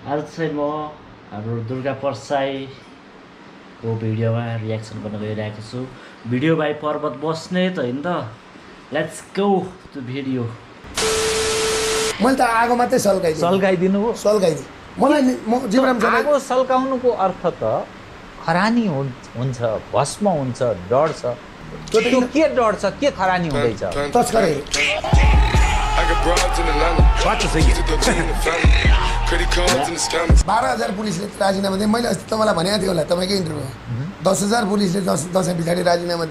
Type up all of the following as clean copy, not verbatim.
आज चाहिँ म हाम्रो दुर्गा पर्साईको भिडियोमा रियाक्सन गर्न गइरहेको छु। भिडियो भाइ पर्वत बस्ने त होइन त। Let's go to video. मैले त आगो मात्रै सल्काइदिनु हो। सल्काइदिए मलाई जीवनमा आगो सल्काउनुको अर्थ त खरानी हुन्छ, भस्म हुन्छ, डढ्छ। त्यो के डढ्छ, के खरानी हुँदैछ? तस्करै 12,000 पुलिसले राजीनामा दिए। मैले अस्ति तपाईँलाई भनेको थिएँ होला तपाईँकै इन्टरभ्यूमा 10,000 पुलिसले दसैँ पछाडि राजीनामा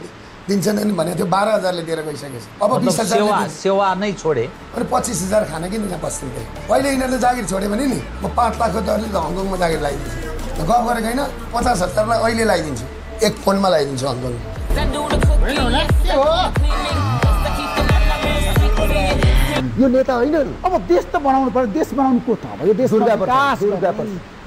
दिन्छन् अनि भनेको थियो 12,000ले दिएर गइसकेछ। अब 20,000 सेवा नै छोडे अनि 25,000 खान किन त्यहाँ बस्थे। पहिले यिनीहरूले जागिर छोड्यो भने नि म 5 लाखको दरले हङकङमा जागिर लगाइदिन्छु। गफ गरेको होइन 50,000 अहिले लगाइदिन्छु, एक फोनमा लगाइदिन्छु हङकङ। यो नेता होइन। अब देश त बनाउनु पर्यो। देश बनाउनु को त अब यो देश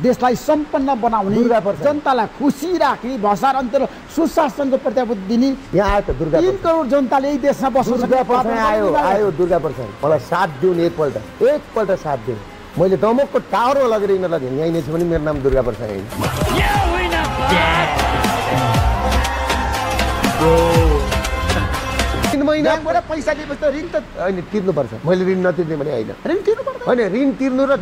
देशलाई सम्पन्न बनाउने, जनतालाई खुसी राख्ने, भ्रष्टाचार अन्तर सुशासनको प्रत्याभूति दिने। यहाँ आयो त दुर्गा 3 करोड जनताले यही देशमा बस्नु आयो दुर्गा प्रसाद मलाई साथ दिउँ एकपल्ट साथ दिउँ। मैले दमकको टावरमा लगेर यिनीहरूलाई यहीँ नै छु भने मेरो नाम दुर्गा प्रसाद होइन। पैसा दिएपछि त ऋण त होइन तिर्नुपर्छ। मैले ऋण नतिर्ने भने होइन। ऋण तिर्नुपर्छ होइन, ऋण तिर्नु र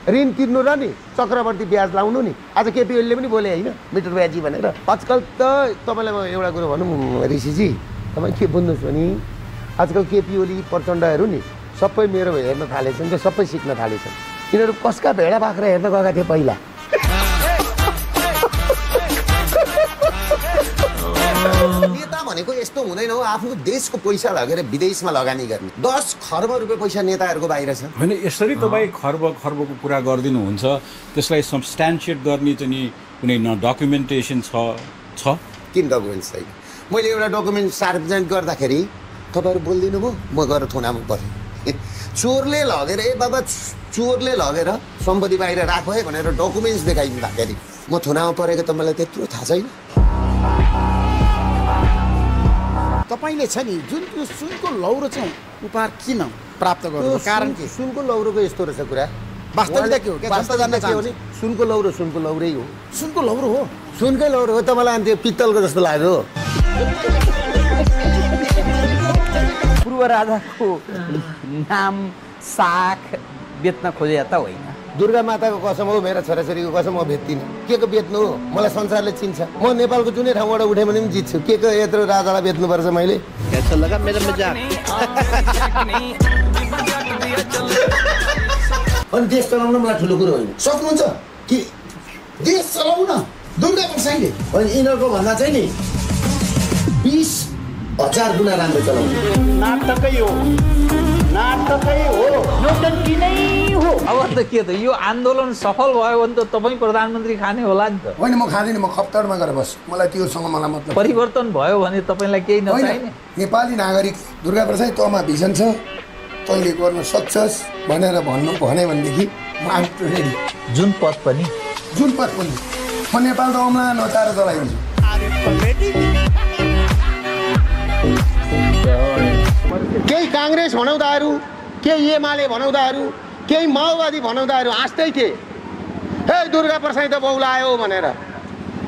ऋण तिर्नु र नि चक्रवर्ती ब्याज लाउनु नि। आज केपी ओलीले पनि बोले होइन मिटर ब्याजी भनेर। आजकल त तपाईँलाई म एउटा कुरो भनौँ ऋषिजी, तपाईँ के बुझ्नुहोस् भने आजकल केपी ओली प्रचण्डहरू नि सबै मेरो हेर्न थालेछन्, त्यो सबै सिक्न थालेछन्। यिनीहरू कसका भेडा बाख्रा हेर्न गएका थिए पहिला। नेता भनेको यस्तो हुँदैन हो, आफ्नो देशको पैसा लगेर विदेशमा लगानी गर्ने। 10 खर्ब रुपियाँ पैसा नेताहरूको बाहिर छ। होइन, यसरी तपाईँ खर्बको कुरा गरिदिनुहुन्छ, त्यसलाई सब्सट्यान्सिएट गर्ने चाहिँ नि कुनै न डकुमेन्टेसन छ? किन डकुमेन्ट छैन? मैले एउटा डकुमेन्ट सार्वजनिक गर्दाखेरि तपाईँहरू बोलिदिनु भयो, म गएर थुनामा परेँ। चोरले लगेर बाबा चोरले लगेर सम्पत्ति बाहिर राख है भनेर डकुमेन्ट्स देखाइदिँदाखेरि म थुनामा परेको त मलाई त्यत्रो थाहा छैन। तपाईले छ नि जुन यो सुनको लौरो चाहिँ उपहार किन प्राप्त गर्नु कारण के? सुनको लौरोको यस्तो रहेछ कुरा। वास्तविकता के हो? जनता जान्न के हो नि? सुनको लौरो हो। सुनको लौरो हो। सुनकै लौरो हो। तपाईँलाई अनि त्यो पित्तलको जस्तो लाग्यो। पूर्व राजाको नाम साख बेच्न खोजे त होइन। दुर्गा माताको कसम हो, मेरा छोराछोरीको कसम म बेच्दिनँ। के को बेच्नु हो? मलाई संसारले चिन्छ। म नेपालको जुनै ठाउँबाट उठेँ भने पनि जित्छु। के को यत्रो राजालाई बेच्नुपर्छ मैले? अनि देश चलाउन मलाई ठुलो कुरो होइन। सक्नुहुन्छ कि देश चलाउन दुर्गा पर्साईले? अनि यिनीहरूको भन्दा चाहिँ नि 20,000 गुणा राम्रो चलाउनु। नाटकै हो। नौटङ्की नै हो। अब त के त यो आन्दोलन सफल भयो भने त तपाईँ प्रधानमन्त्री खाने होला नि त। होइन, म खाँदिनँ। म खप्तडमा गएर बस्छु। मलाई त्योसँग मलाई मतलब। परिवर्तन भयो भने तपाईँलाई केही नचाहिने? नेपाली नागरिक दुर्गा पर्साई तँमा भिजन छ, तैँले गर्न सक्छस् भनेर भन्नु भने भनेदेखि म आम रेडी। जुन पद पनि म नेपाल त औँला नचाएर चलाइदिन्छु। केही काङ्ग्रेस भनाउँदाहरू, केही एमाले भनाउँदाहरू, केही माओवादी भनाउँदाहरू हाँस्दै थिए। हे दुर्गा पर्साई त बौलायो भनेर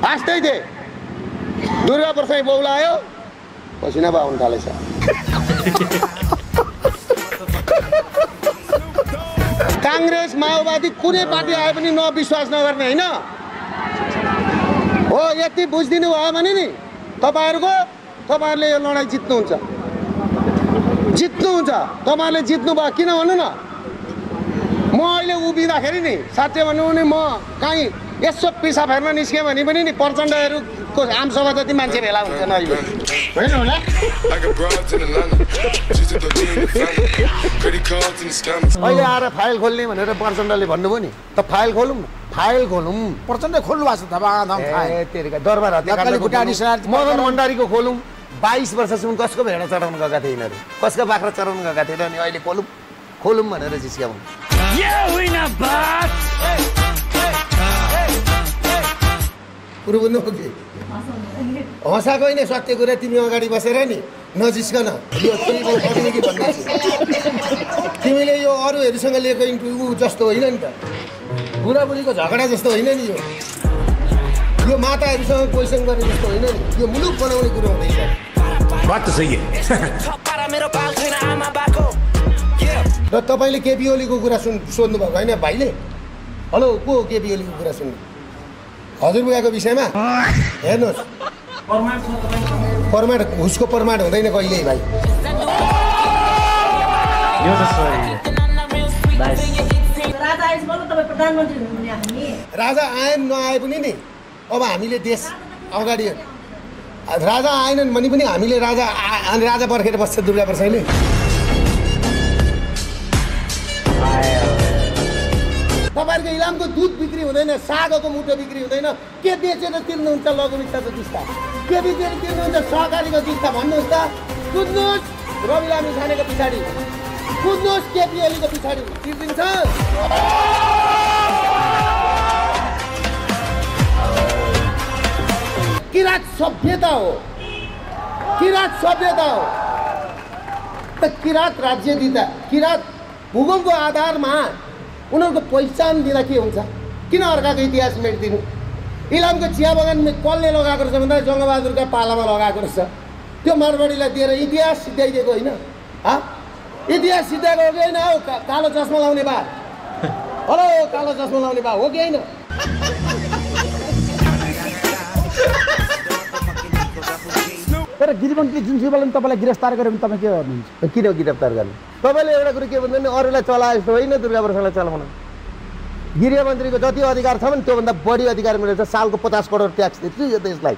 हाँस्दै थिए। दुर्गा पर्साई बौलायो, पसिना आउनु थालेछ। काङ्ग्रेस माओवादी कुनै पार्टी आए पनि नविश्वास नगर्ने होइन हो। यति बुझिदिनु भयो भने नि तपाईँहरूले यो लडाइँ जित्नुहुन्छ। तपाईँहरूले जित्नुभयो। किन भन्नु न, म अहिले उभिँदाखेरि नि साँच्चै भन्नु भने म कहीँ यसो पिसाब फेर्न निस्क्यो भने पनि नि प्रचण्डहरूको आमसभा जति मान्छे भेला हुन्छन् अहिले, होइन होला? अहिले आएर फाइल खोल्ने भनेर प्रचण्डले भन्नुभयो नि, त फाइल खोलौँ न। प्रचण्ड खोल्नु भएको छ दरबार मदन भण्डारीको खोलौँ। 22 वर्षसम्म कसको भेडा चढाउन गएका थिए यिनीहरू, कसका बाख्रा चढाउन गएका थिए र अनि अहिले खोलौँ भनेर जिस्क्याउँ। कुरो बुझ्नु हो कि हँसाको होइन सत्य कुरा। तिमी अगाडि बसेर नि नजिस्कन। यो तकनिकी भन्दैछु, तिमीले यो अरूहरूसँग लिएको इन्टरभ्यू जस्तो होइन नि त। बुढाबुढीको झगडा जस्तो होइन नि यो माताहरूसँग क्वेसन गर्ने जस्तो होइन नि यो मुलुक बनाउने कुरो हुँदैछ बात त सही र तपाईँले केपी ओलीको कुरा सोध्नु भएको होइन भाइले हेलो को केपी ओलीको कुरा सुन्नु हजुरबुवाको विषयमा हेर्नुहोस् प्रमाण उसको प्रमाण हुँदैन कहिल्यै भाइ राजा आए नआए पनि नि अब हामीले देश अगाडि राजा आएनन् भने पनि हामीले राजा पर्खेर बस्छ दुर्गा प्रसादले तपाईँहरूको इलामको दुध बिक्री हुँदैन सागको मुठो बिक्री हुँदैन के बेचेर तिर्नुहुन्छ लघु वित्तको किस्ता के बेचेर तिर्नुहुन्छ सहकारीको किस्ता भन्नुहोस् त कुद्नुहोस् रवि लामी छानेको पछाडि कुद्नुहोस् केपी ओलीको पछाडि तिर्दिन्छ किराँत सभ्यता हो त किराँत राज्य दिँदा किराँत भूगोलको आधारमा उनीहरूको पहिचान दिँदा के हुन्छ किन अर्काको इतिहास मेटिदिनु इलामको चिया बगानमा कसले लगाएको रहेछ भन्दा जङ्गबहादुरका पालामा लगाएको रहेछ त्यो मारवाडीलाई दिएर इतिहास सिद्धाइदिएको होइन इतिहास सिद्धाएको हो कि होइन हौ कालो चस्मा लाउने बा हेलो कालो चस्मा लाउने बा हो कि होइन तर गृहमन्त्री जुनसुकैले तपाईँलाई गिरफ्तार गर्यो भने तपाईँ के गर्नुहुन्छ किन गिरफ्तार गर्नु तपाईँले एउटा कुरो के भन्नु अरूलाई चलाए जस्तो होइन दुर्गा प्रसादलाई चलाउन गृहमन्त्रीको जति अधिकार छ भने त्योभन्दा बढी अधिकार मिलेको छ सालको 50 करोड ट्याक्स दिन्छु यो देशलाई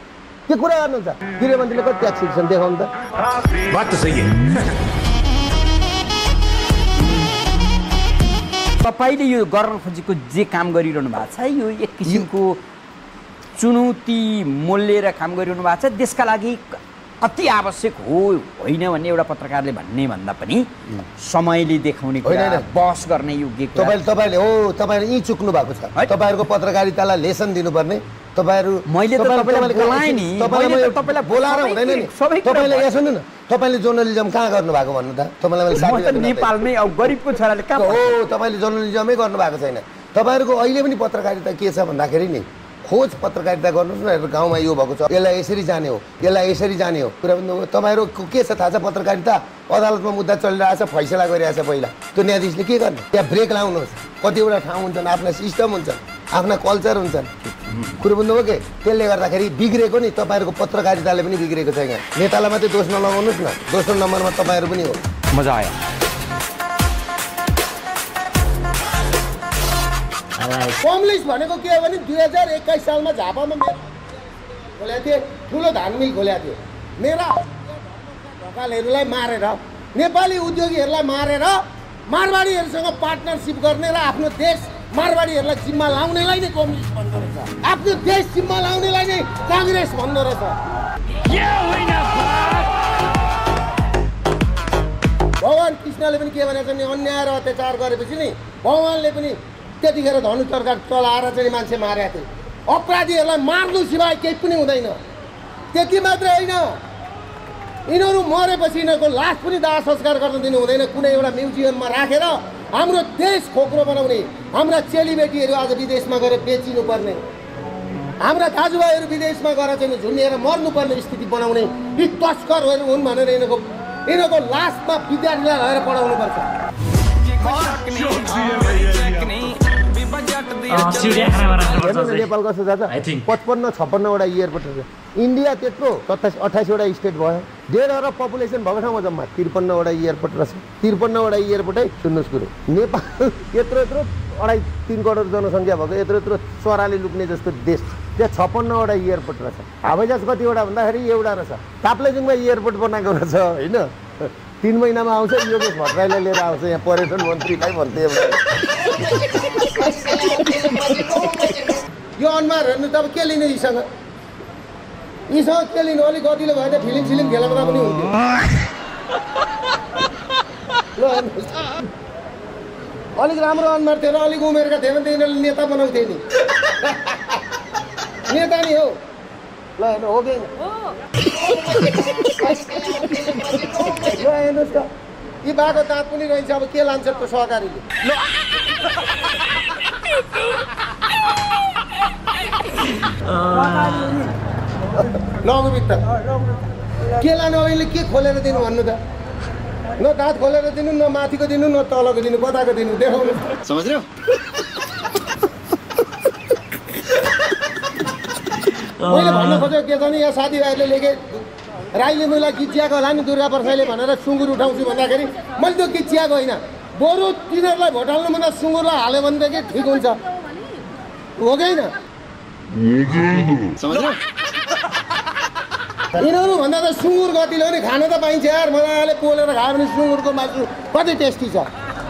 के कुरा गर्नुहुन्छ गृहमन्त्रीले कति ट्याक्स दिन्छन् देखाउनु त बात त सही तपाईँले यो गर्न खोजेको जे काम गरिरहनु भएको छ यो एक किसिमको चुनौती मोलेर काम गरिरहनु भएको छ देशका लागि अति आवश्यक हो होइन भन्ने एउटा पत्रकारले भन्ने भन्दा पनि समयले देखाउने कुरा बहस गर्ने योग्य कुरा तपाईँले यी चुक्नु भएको छ तपाईँहरूको पत्रकारितालाई लेसन दिनुपर्ने तपाईँहरू मैले त तपाईँलाई बोलाएँ नि तपाईँलाई बोलाएर हुँदैन नि तपाईँले यहाँ सुन्नु न तपाईँले जर्नलिजम कहाँ गर्नुभएको भन्नु त तपाईँलाई नेपालमै अब गरिबको छोराले कहाँ हो तपाईँले जर्नलिजमै गर्नुभएको छैन तपाईँहरूको अहिले पनि पत्रकारिता के छ भन्दाखेरि नि खोज पत्रकारिता गर्नुहोस् न गाउँमा यो भएको छ यसलाई यसरी जाने हो कुरा भन्नु तपाईँहरूको के छ थाहा छ पत्रकारिता अदालतमा मुद्दा चलिरहेछ फैसला गरिरहेछ पहिला त्यो न्यायाधीशले के गर्ने त्यहाँ ब्रेक लाउनुहोस् कतिवटा ठाउँ हुन्छन् आफ्ना सिस्टम हुन्छन् आफ्ना कल्चर हुन्छन् कुरो बुझ्नुभयो कि त्यसले गर्दाखेरि बिग्रेको नि तपाईँहरूको पत्रकारिताले पनि बिग्रेको छ यहाँ नेतालाई मात्रै दोष नलगाउनुहोस् न दोस्रो नम्बरमा तपाईँहरू पनि हो मजा आयो कम्युनिस्ट भनेको के हो भने 2021 सालमा झापामा खोलेको थिएँ ठुलो धान मिल खोलेको थिएँ मेरा ढकालहरूलाई मारेर नेपाली उद्योगीहरूलाई मारेर मारवाडीहरूसँग पार्टनरसिप गर्ने र आफ्नो देश मारवाडीहरूलाई जिम्मा लाउनेलाई नै कम्युनिस्ट भन्दो रहेछ आफ्नो देश जिम्मा लाउनेलाई नै काङ्ग्रेस भन्दो रहेछ भगवान कृष्णले पनि के भनेको छ नि अन्याय र अत्याचार गरेपछि नि भगवानले पनि त्यतिखेर धनु तरकारी चलाएर चाहिँ मान्छे मारेका थिए अपराधीहरूलाई मार्नु सिवाय केही पनि हुँदैन त्यति मात्रै होइन यिनीहरू मरेपछि यिनीहरूको लास पनि दाह संस्कार गर्न दिनु हुँदैन कुनै एउटा म्युजियममा राखेर हाम्रो देश खोक्रो बनाउने हाम्रा चेलीबेटीहरू आज विदेशमा गएर बेचिनुपर्ने हाम्रा दाजुभाइहरू विदेशमा गएर चाहिँ झुन्डिएर मर्नुपर्ने स्थिति बनाउने यी तस्करहरू हुन् भनेर यिनीहरूको लासमा विद्यार्थीलाई लगेर पढाउनुपर्छ नेपाल कस्तो छ 55-56वटा एयरपोर्ट छ इन्डिया त्यत्रो 28वटा स्टेट भयो 1.5 अरब पपुलेसन भएको ठाउँमा जम्मा 53वटा एयरपोर्ट रहेछ 53वटा एयरपोर्टै सुन्नुहोस् कुरो नेपाल यत्रो 2.5-3 करोड जनसङ्ख्या भएको यत्रो चराले लुक्ने जस्तो देश त्यहाँ 56वटा एयरपोर्ट रहेछ हवाईजहाज कतिवटा भन्दाखेरि एउटा रहेछ ताप्लेजुङमा एयरपोर्ट बनाएको रहेछ होइन 3 महिनामा आउँछ योगेश भट्टराईलाई लिएर आउँछ यहाँ पर्यटन मन्त्रीलाई भन्थे यो अनुहार हेर्नु त अब के लिने यीसँग के लिनु अलिक गतिलो भएर फिल्म खेलाउँदा पनि हुन्थ्यो ल अलिक राम्रो अनुहार थियो र अलिक उमेरका थिएन त यिनीहरूले नेता बनाउँथे नि नेता नि हो ल हेर्नु हो कि ल हेर्नुहोस् त यी बाको दाँत पनि रहन्छ अब के लान्छ त सहकारीले लगुभित्र के लानु अब यसले के खोलेर दिनु भन्नु त न दाँत खोलेर दिनु न माथिको दिनु न तलको दिनु कताको दिनु देखाउनु समझ्यो मैले भन्न खोजेको के छ नि यहाँ साथीभाइहरूले लेखे राईले मलाई किचियाको होला नि दुर्गा प्रसाईले भनेर सुँगुर उठाउँछु भन्दाखेरि मैले त्यो किचियाको होइन बरु तिनीहरूलाई भोट हाल्नुभन्दा सुँगुरलाई हाल्यो भनेदेखि ठिक हुन्छ हो कि होइन यिनीहरू भन्दा त सुँगुर कतिले पनि खान त पाइन्छ यार मजाले पोलेर खायो भने सुँगुरको मासु कति टेस्टी छ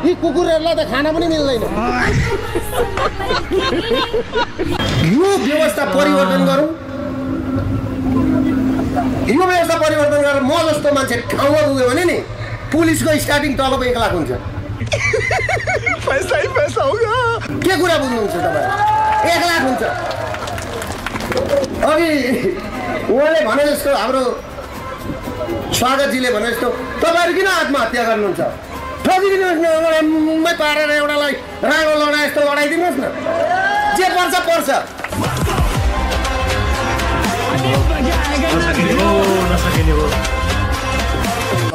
यी कुकुरहरूलाई त खान पनि मिल्दैन यो व्यवस्था परिवर्तन गरौँ यो व्यवस्था परिवर्तन गरेर म जस्तो मान्छे ठाउँमा पुग्यो भने नि पुलिसको स्टार्टिङ तलब 1 लाख हुन्छ पैसा होगा के कुरा बुझ्नुहुन्छ तपाईँ 1 लाख हुन्छ अघि उहाँले भने जस्तो हाम्रो स्वागतजीले भने जस्तो तपाईँहरू किन आत्महत्या गर्नुहुन्छ ठगिदिनुहोस् न एउटामै पारेर एउटालाई रागो लडाए जस्तो लडाइदिनुहोस् न जे पर्छ पर्छ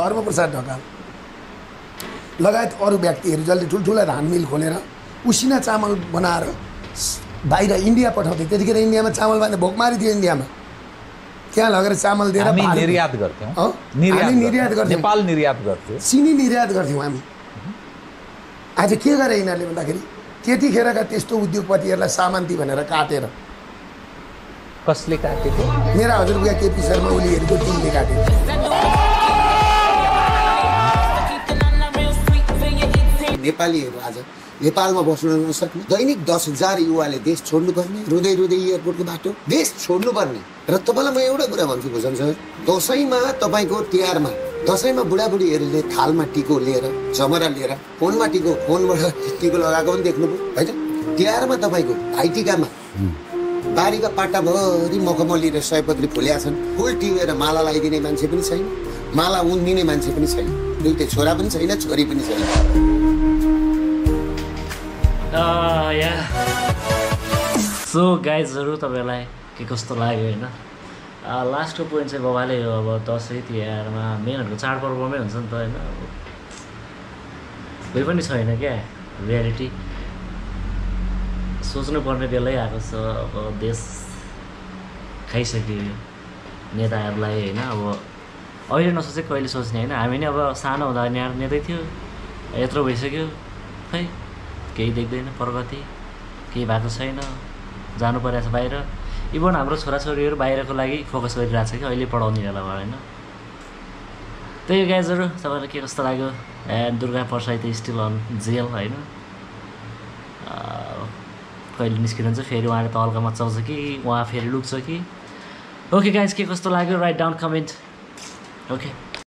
धर्मप्रसाद ढकाल लगायत अरू व्यक्तिहरू जसले ठुल्ठुला धान मिल खोलेर उसिना चामल बनाएर बाहिर इन्डिया पठाउँथे त्यतिखेर इन्डियामा चामल बाँध्दा भोकमारी थियो इन्डियामा त्यहाँ लगेर चामल दिएर हामी निर्यात गर्थ्यौँ निर्यात गर्थ्यौँ नेपाल निर्यात गर्थ्यो सिनी निर्यात गर्थ्यौँ हामी आज के गरे यिनीहरूले भन्दाखेरि त्यतिखेरका त्यस्तो उद्योगपतिहरूलाई सामान्ती भनेर काटेर कसले काटेको मेरा हजुरबुवा केपी शर्मा ओलीहरूको टिमले काटेको नेपालीहरू आज नेपालमा बस्न नसक्ने दैनिक 10,000 युवाले देश छोड्नुपर्ने रुँदै रुँदै एयरपोर्टको बाटो देश छोड्नुपर्ने र तपाईँलाई म एउटा कुरा भन्छु भुजन सर दसैँमा तपाईँको तिहारमा दसैँमा बुढाबुढीहरूले थालमा टिको लिएर जमरा लिएर फोनमा टिको फोनबाट टिको लगाएको पनि देख्नुभयो होइन तिहारमा तपाईँको भाइटिकामा बारीका पाटाभरि मखमली र सयपत्री फुल्या छन् फुल टिपेर माला लगाइदिने मान्छे पनि छैन माला उन्दिने मान्छे पनि छैन दुईटै छोरा पनि छैन छोरी पनि छैन सो गाइजहरू तपाईँलाई के कस्तो लाग्यो होइन लास्टको पोइन्ट चाहिँ बाबाले हो अब दसैँ तिहारमा मेनहरूको चाडपर्वमै हुन्छ नि त होइन अब कोही पनि छैन क्या रियालिटी सोच्नुपर्ने बेलै आएको छ अब देश खाइसक्यो नेताहरूलाई होइन अब अहिले नसोचेको कहिले सोच्ने होइन हामी नै अब सानो हुँदा नेतै थियो यत्रो भइसक्यो खै केही देख्दैन प्रगति केही भएको छैन जानु परेको छ बाहिर इभन हाम्रो छोराछोरीहरू बाहिरको लागि फोकस गरिरहेको छ कि अहिले पढाउने बेला भयो होइन त्यही गाइजहरू तपाईँलाई के कस्तो लाग्यो एन्ड दुर्गा प्रसाई त स्टिल अन जेल होइन कहिले निस्किनुहुन्छ फेरि उहाँले त हल्का मचाउँछ कि उहाँ फेरि लुक्छ कि ओके गाइज के कस्तो लाग्यो राइट डाउन कमेन्ट ओके